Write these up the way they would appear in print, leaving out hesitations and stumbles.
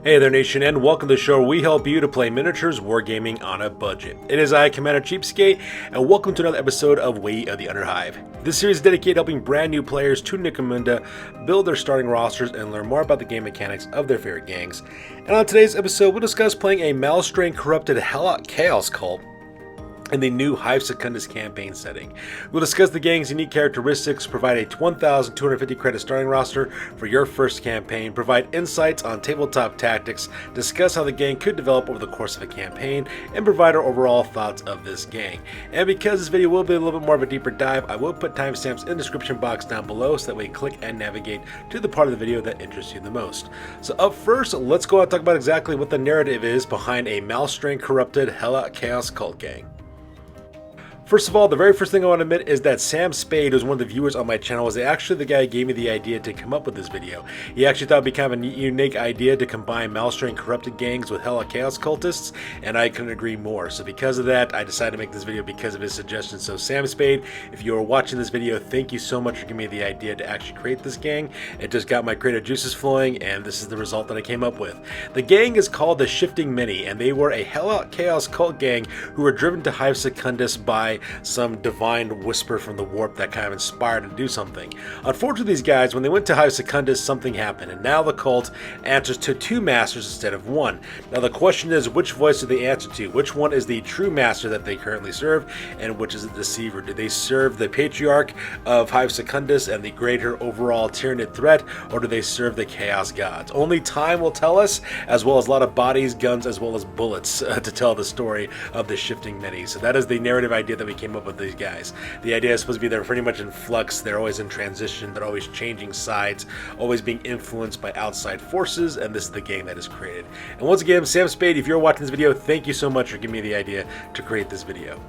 Hey there nation, and welcome to the show where we help you to play miniatures wargaming on a budget. It is I, Commander Cheapskate, and welcome to another episode of Way of the Underhive. This series is dedicated to helping brand new players to Necromunda build their starting rosters and learn more about the game mechanics of their favorite gangs. And on today's episode, we'll discuss playing a Malstrain corrupted Helot chaos cult in the new Hive Secundus Campaign Setting. We'll discuss the gang's unique characteristics, provide a 1,250 credit starting roster for your first campaign, provide insights on tabletop tactics, discuss how the gang could develop over the course of a campaign, and provide our overall thoughts of this gang. And because this video will be a little bit more of a deeper dive, I will put timestamps in the description box down below so that way you click and navigate to the part of the video that interests you the most. So up first, let's go out and talk about exactly what the narrative is behind a Malstrain corrupted Helot chaos cult gang. First of all, the very first thing I want to admit is that Sam Spade, who's one of the viewers on my channel, was actually the guy who gave me the idea to come up with this video. He actually thought it'd be kind of a unique idea to combine Malstrain corrupted gangs with Helot chaos cultists, and I couldn't agree more. So because of that, I decided to make this video because of his suggestion. So Sam Spade, if you are watching this video, thank you so much for giving me the idea to actually create this gang. It just got my creative juices flowing, and this is the result that I came up with. The gang is called the Shifting Many, and they were a Helot chaos cult gang who were driven to Hive Secundus by some divine whisper from the warp that kind of inspired them to do something. Unfortunately, these guys, when they went to Hive Secundus, something happened, and now the cult answers to two masters instead of one. Now the question is, which voice do they answer to? Which one is the true master that they currently serve, and which is the deceiver? Do they serve the patriarch of Hive Secundus and the greater overall Tyranid threat, or do they serve the chaos gods? Only time will tell us, as well as a lot of bodies, guns, as well as bullets to tell the story of the Shifting Many. So that is the narrative idea that we came up with these guys. The idea is supposed to be they're pretty much in flux, they're always in transition, they're always changing sides, always being influenced by outside forces, and this is the game that is created. And once again, Sam Spade, if you're watching this video, thank you so much for giving me the idea to create this video.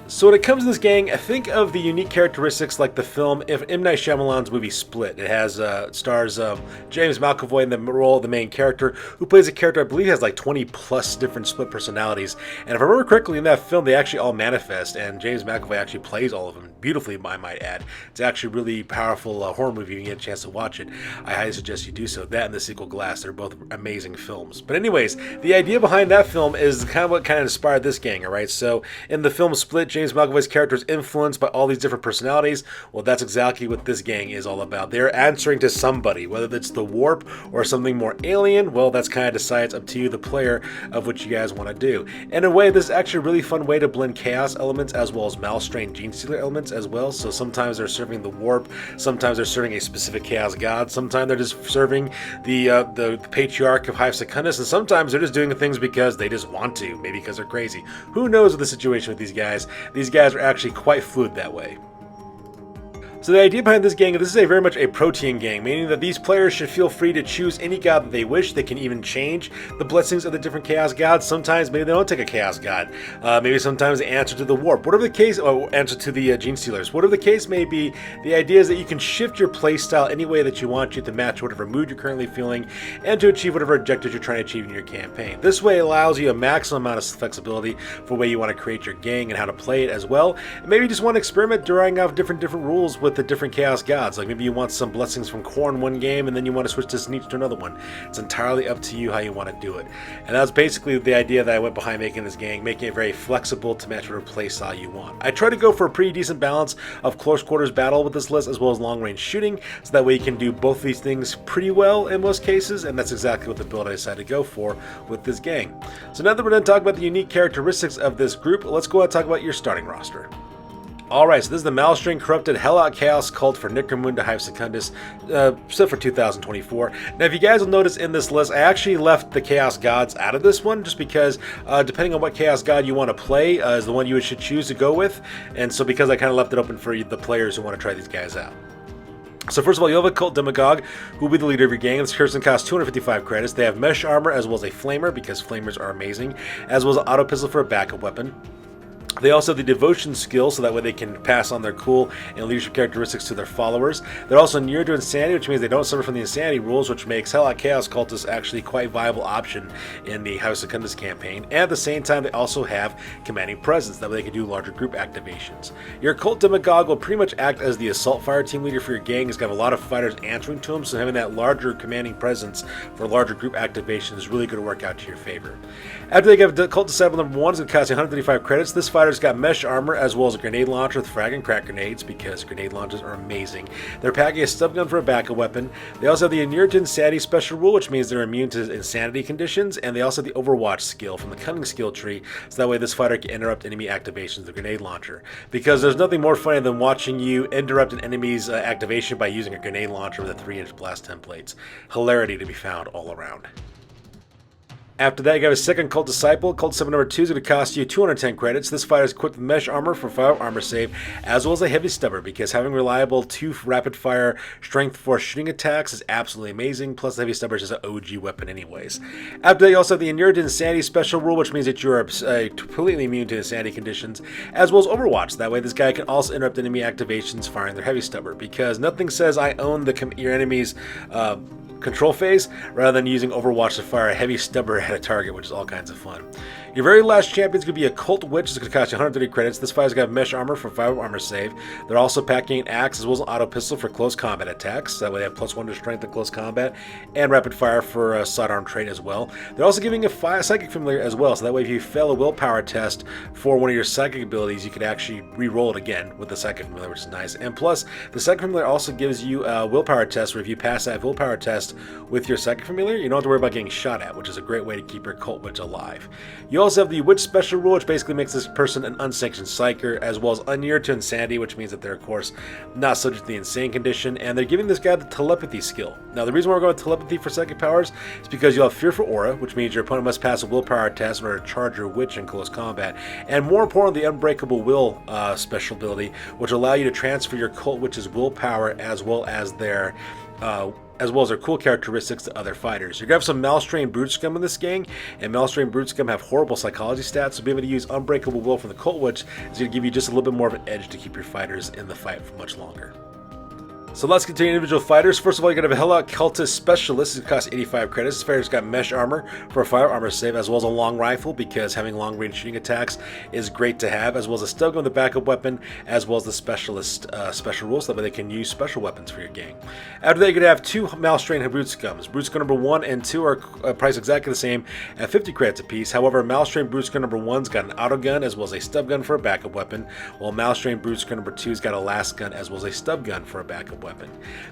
So when it comes to this gang, I think of the unique characteristics like the film, M. Night Shyamalan's movie Split. It has stars James McAvoy in the role of the main character, who plays a character I believe has like 20 plus different split personalities. And if I remember correctly, in that film they actually all manifest, and James McAvoy actually plays all of them beautifully, I might add. It's actually a really powerful horror movie. If you get a chance to watch it, I highly suggest you do so. That and the sequel Glass, they're both amazing films. But anyways, the idea behind that film is kind of what kind of inspired this gang, alright? So in the film Split, James McAvoy's character is influenced by all these different personalities. Well, that's exactly what this gang is all about. They're answering to somebody, whether it's the warp or something more alien. Well, that's kind of decides up to you, the player, of what you guys want to do. In a way, this is actually a really fun way to blend chaos elements as well as Malstrain gene stealer elements as well. So sometimes they're serving the warp, sometimes they're serving a specific chaos god, sometimes they're just serving the patriarch of Hive Secundus, and sometimes they're just doing things because they just want to, maybe because they're crazy. Who knows what the situation with these guys? These guys are actually quite fluid that way. So the idea behind this gang, this is very much a protean gang, meaning that these players should feel free to choose any god that they wish. They can even change the blessings of the different chaos gods. Sometimes maybe they don't take a chaos god. Maybe sometimes they answer to the warp. Whatever the case, or answer to the gene stealers. Whatever the case may be, the idea is that you can shift your playstyle any way that you want to match whatever mood you're currently feeling and to achieve whatever objectives you're trying to achieve in your campaign. This way allows you a maximum amount of flexibility for the way you want to create your gang and how to play it as well. And maybe you just want to experiment drawing out different rules with the different chaos gods. Like maybe you want some blessings from Khorne one game and then you want to switch to Sneech to another one. It's entirely up to you how you want to do it. And that's basically the idea that I went behind making this gang, making it very flexible to match whatever play style you want. I try to go for a pretty decent balance of close quarters battle with this list as well as long range shooting, so that way you can do both of these things pretty well in most cases, and that's exactly what the build I decided to go for with this gang. So now that we're done talking about the unique characteristics of this group, let's go ahead and talk about your starting roster. Alright, so this is the Malstrain corrupted Helot chaos cult for Necromunda Hive Secundus, set for 2024. Now if you guys will notice in this list, I actually left the chaos gods out of this one, just because depending on what chaos god you want to play is the one you should choose to go with, and so because I kind of left it open for the players who want to try these guys out. So first of all, you have a cult demagogue who will be the leader of your gang. This person costs 255 credits. They have mesh armor as well as a flamer, because flamers are amazing, as well as an auto pistol for a backup weapon. They also have the devotion skill, so that way they can pass on their cool and leadership characteristics to their followers. They're also near to insanity, which means they don't suffer from the insanity rules, which makes Helot Chaos Cultists actually quite a viable option in the Hive Secundus campaign. And at the same time, they also have commanding presence, that way they can do larger group activations. Your cult demagogue will pretty much act as the assault fire team leader for your gang. He's got a lot of fighters answering to him, so having that larger commanding presence for larger group activation is really going to work out to your favor. After they get the cult disciple number 1, it's going to cost you 135 credits. This fighter's got mesh armor as well as a grenade launcher with frag and crack grenades, because grenade launchers are amazing. They're packing a stub gun for a backup weapon. They also have the immune to insanity special rule, which means they're immune to insanity conditions, and they also have the overwatch skill from the cunning skill tree, so that way this fighter can interrupt enemy activations with the grenade launcher. Because there's nothing more funny than watching you interrupt an enemy's activation by using a grenade launcher with a 3-inch blast templates. Hilarity to be found all around. After that, you got a second Cult Disciple. Cult Disciple number 2 is going to cost you 210 credits. This fighter is equipped with mesh armor for 5 armor save, as well as a heavy stubber, because having reliable 2 rapid fire strength 4 shooting attacks is absolutely amazing. Plus, the heavy stubber is just an OG weapon anyways. After that, you also have the Inured to Insanity special rule, which means that you are completely immune to insanity conditions, as well as Overwatch. That way, this guy can also interrupt enemy activations firing their heavy stubber, because nothing says I own your enemy's control phase rather than using Overwatch to fire a heavy stubber at a target, which is all kinds of fun. Your very last champion is going to be a Cult Witch. It's going to cost you 130 credits. This fighter's got mesh armor for 5 armor save. They're also packing an axe as well as an auto pistol for close combat attacks. That way they have +1 to strength in close combat, and rapid fire for sidearm trait as well. They're also giving a psychic familiar as well, so that way if you fail a willpower test for one of your psychic abilities, you can actually re-roll it again with the psychic familiar, which is nice. And plus, the psychic familiar also gives you a willpower test, where if you pass that willpower test with your psychic familiar, you don't have to worry about getting shot at, which is a great way to keep your Cult Witch alive. You also have the Witch special rule, which basically makes this person an unsanctioned psyker, as well as inured to insanity, which means that they're of course not subject to the insane condition, and they're giving this guy the telepathy skill. Now, the reason why we're going with telepathy for psychic powers is because you'll have fearful aura, which means your opponent must pass a willpower test in order to charge your witch in close combat, and more importantly, the unbreakable will special ability, which will allow you to transfer your Cult Witch's willpower as well as their cool characteristics to other fighters. You're going to have some Malstrain Brood Scum in this gang, and Malstrain Brood Scum have horrible psychology stats, so being able to use Unbreakable Will from the Cult Witch is going to give you just a little bit more of an edge to keep your fighters in the fight for much longer. So let's continue individual fighters. First of all, you're going to have a Helot Cultist Specialist. It costs 85 credits. This fighter's got mesh armor for a 5 armor save, as well as a long rifle, because having long range shooting attacks is great to have, as well as a stub gun with a backup weapon, as well as the specialist special rules, so that way they can use special weapons for your gang. After that, you're going to have 2 Malstrain Brood Scums. Brood Scum number 1 and 2 are priced exactly the same at 50 credits apiece. However, Malstrain Brood Scum number 1's got an auto gun as well as a stub gun for a backup weapon, while Malstrain Brood Scum number 2's got a last gun as well as a stub gun for a backup weapon.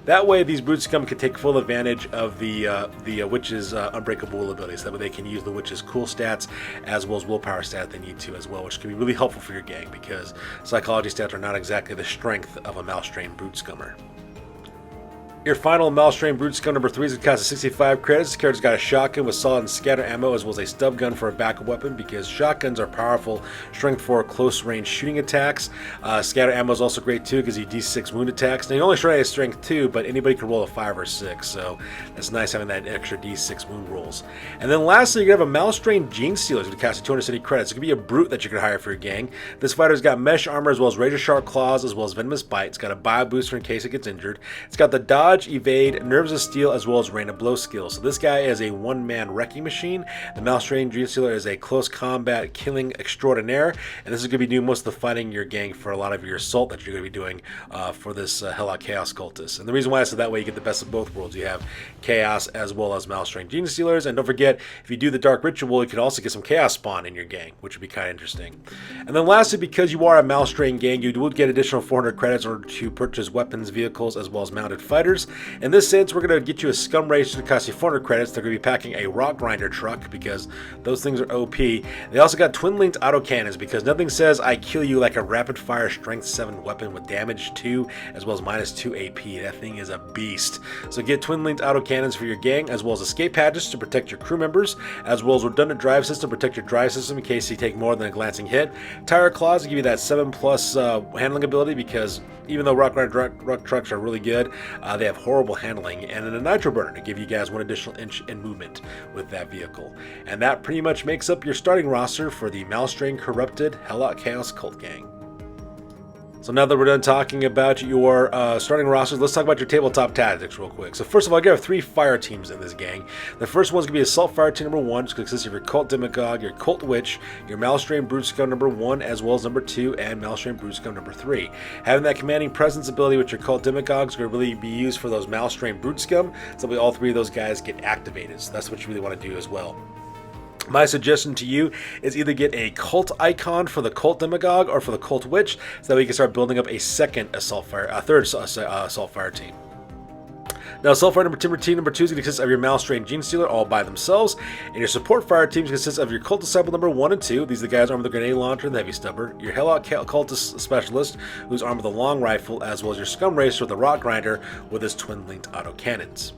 That way, these Brood Scum can take full advantage of the Witch's Unbreakable Will abilities. That way they can use the Witch's cool stats as well as willpower stats they need to as well, which can be really helpful for your gang, because psychology stats are not exactly the strength of a Malstrain Brood Scummer. Your final Malstrain Brood Scum number 3 is going to cost 65 credits. This character's got a shotgun with solid and scatter ammo, as well as a stub gun for a backup weapon, because shotguns are powerful strength 4 close range shooting attacks. Scatter ammo is also great too, because you D6 wound attacks. Now, you only try a strength 2, but anybody can roll a 5 or 6, so that's nice having that extra D6 wound rolls. And then lastly, you're going to have a Malstrain Gene Stealer. It's going to cost you 270 credits. It could be a brute that you can hire for your gang. This fighter's got mesh armor as well as razor sharp claws as well as venomous bite. It's got a bio booster in case it gets injured. It's got the dodge, evade, nerves of steel, as well as rain of blow skills. So this guy is a one-man wrecking machine. The Malstrain Gene Stealer is a close combat killing extraordinaire, and this is going to be doing most of the fighting in your gang for a lot of your assault that you're going to be doing for this Helot Chaos Cultist. And the reason why is so that way you get the best of both worlds. You have Chaos as well as Malstrain Gene Stealers, and don't forget, if you do the Dark Ritual, you can also get some Chaos Spawn in your gang, which would be kind of interesting. And then lastly, because you are a Malstrain gang, you would get additional 400 credits in order to purchase weapons, vehicles, as well as mounted fighters. In this sense, we're going to get you a Scum Race to cost you 400 credits. They're going to be packing a Rock Grinder truck, because those things are OP. They also got twin-linked autocannons, because nothing says I kill you like a rapid-fire strength 7 weapon with damage 2 as well as -2 AP. That thing is a beast. So get twin-linked autocannons for your gang, as well as escape patches to protect your crew members, as well as redundant drive system to protect your drive system in case you take more than a glancing hit. Tire claws to give you that 7+ handling ability, because Even though rock trucks are really good, they have horrible handling, and then a nitro burner to give you guys 1 additional inch in movement with that vehicle. And that pretty much makes up your starting roster for the Malstrain Corrupted Helot Chaos Cult Gang. So now that we're done talking about your starting rosters, let's talk about your tabletop tactics real quick. So first of all, you have 3 fire teams in this gang. The first one's going to be Assault Fire Team number 1, which consists of your Cult Demagogue, your Cult Witch, your Malstrain Brute Scum number 1, as well as number 2, and Malstrain Brute Scum number 3. Having that commanding presence ability with your Cult Demagogue is going to really be used for those Malstrain Brute Scum, so all 3 of those guys get activated. So that's what you really want to do as well. My suggestion to you is either get a cult icon for the Cult Demagogue or for the Cult Witch, so that we can start building up a third Assault Fire team. Now, Assault Fire team number 2 is going to consist of your Malstrain Gene Stealer all by themselves, and your Support Fire teams consist of your Cult Disciple number 1 and 2. These are the guys armed with the Grenade Launcher and the Heavy Stubber. Your Helot Cultist Specialist, who's armed with a Long Rifle, as well as your Scum Racer with the Rock Grinder with his Twin-Linked Autocannons.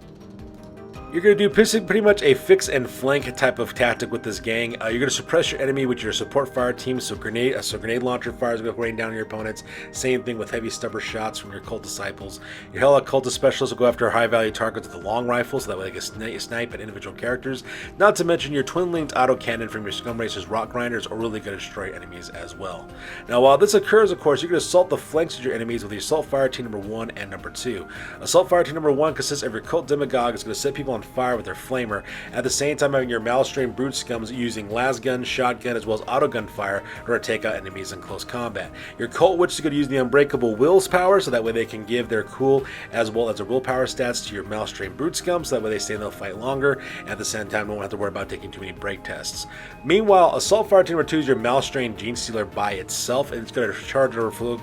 You're going to do pretty much a fix and flank type of tactic with this gang. You're going to suppress your enemy with your support fire team, so grenade launcher fires will go rain down on your opponents. Same thing with heavy stubber shots from your cult disciples. Your Helot Cultist Specialists will go after high value targets with the long rifle, so that way they can snipe at individual characters. Not to mention your twin-linked autocannon from your Scum Racer's Rock Grinders are really going to destroy enemies as well. Now, while this occurs, of course, you're going to assault the flanks of your enemies with your Assault Fire Team number 1 and number 2. Assault Fire Team number 1 consists of your Cult Demagogue. It's going to set people on fire with their flamer, at the same time having your Malstrain Brute Scums using lasgun, shotgun, as well as autogun fire to take out enemies in close combat. Your Cult Witch is going to use the Unbreakable Wills power, so that way they can give their cool as well as their willpower stats to your Malstrain Brute Scum, so that way they stay and they'll fight longer, and at the same time don't have to worry about taking too many break tests. Meanwhile, Assault Fire Team number 2 is your Malstrain Gene Stealer by itself, and it's going to charge over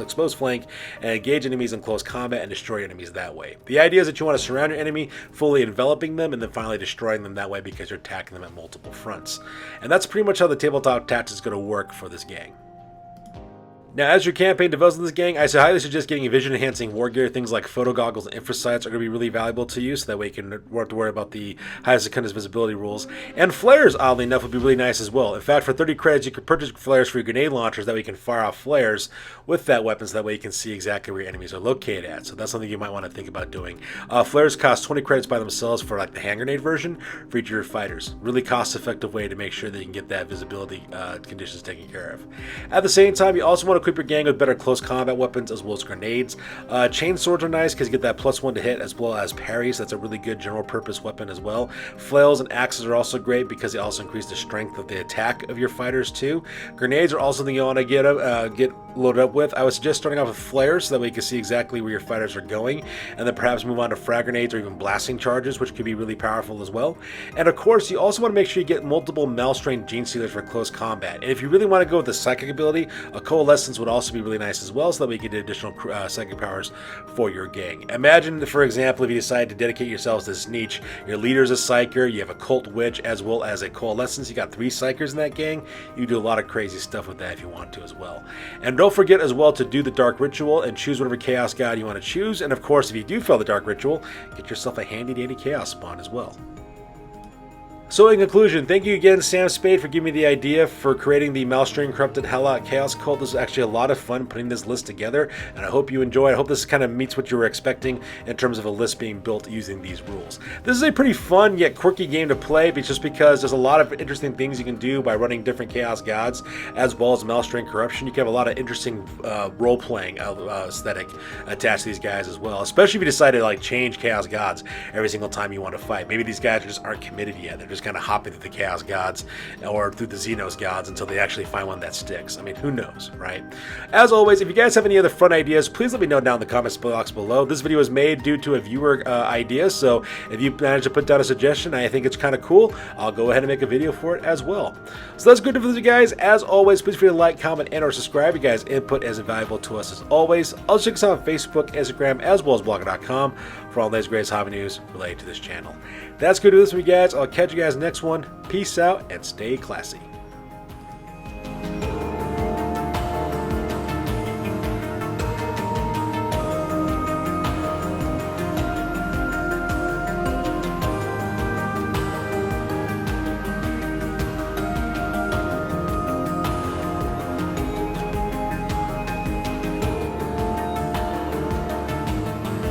exposed flank and engage enemies in close combat and destroy enemies that way. The idea is that you want to surround your enemy, fully enveloping them, and then finally destroying them that way because you're attacking them at multiple fronts. And that's pretty much how the tabletop tactics is going to work for this gang. Now, as your campaign develops in this gang, I highly suggest getting vision-enhancing war gear. Things like photo goggles and infrasights are going to be really valuable to you, so that way you can not have to worry about the Hive Secundus visibility rules. And flares, oddly enough, would be really nice as well. In fact, for 30 credits, you could purchase flares for your grenade launchers, that way you can fire off flares with that weapon, so that way you can see exactly where your enemies are located at. So that's something you might want to think about doing. Flares cost 20 credits by themselves for like the hand grenade version for each of your fighters. Really cost-effective way to make sure that you can get that visibility conditions taken care of. At the same time, you also want to equip your gang with better close combat weapons as well as grenades. Chain swords are nice because you get that +1 to hit as well as parries. That's a really good general purpose weapon as well. Flails and axes are also great because they also increase the strength of the attack of your fighters too. Grenades are also something you want to get loaded up with. I would suggest starting off with flares, so that way you can see exactly where your fighters are going, and then perhaps move on to frag grenades or even blasting charges, which could be really powerful as well. And of course, you also want to make sure you get multiple Malstrain Gene Stealers for close combat. And if you really want to go with the psychic ability, a Coalescence would also be really nice as well, so that we can get additional psychic powers for your gang. Imagine, for example, if you decide to dedicate yourselves to this niche, your leader is a Psyker, you have a Cult Witch, as well as a Coalescence. You got 3 Psykers in that gang. You do a lot of crazy stuff with that if you want to as well. And don't forget as well to do the Dark Ritual and choose whatever Chaos God you want to choose. And of course, if you do fail the Dark Ritual, get yourself a handy-dandy Chaos Spawn as well. So in conclusion, thank you again, Sam Spade, for giving me the idea for creating the Malstrain Corrupted Helot Chaos Cult. This was actually a lot of fun putting this list together, and I hope you enjoy it. I hope this kind of meets what you were expecting in terms of a list being built using these rules. This is a pretty fun yet quirky game to play, but just because there's a lot of interesting things you can do by running different Chaos Gods, as well as Malstrain Corruption. You can have a lot of interesting role-playing aesthetic attached to these guys as well, especially if you decide to like change Chaos Gods every single time you want to fight. Maybe these guys just aren't committed yet. They're just kind of hopping through the Chaos Gods or through the Xenos Gods until they actually find one that sticks. I mean, who knows, right? As always, if you guys have any other fun ideas, please let me know down in the comments box below. This video was made due to a viewer idea, so if you manage to put down a suggestion, I think it's kind of cool, I'll go ahead and make a video for it as well. So that's good for you guys. As always, please feel free to like, comment, and or subscribe. You guys' input is invaluable to us as always. Also check us out on Facebook, Instagram, as well as blogger.com for all the greatest hobby news related to this channel. That's good to this for you guys. I'll catch you guys next one. Peace out and stay classy.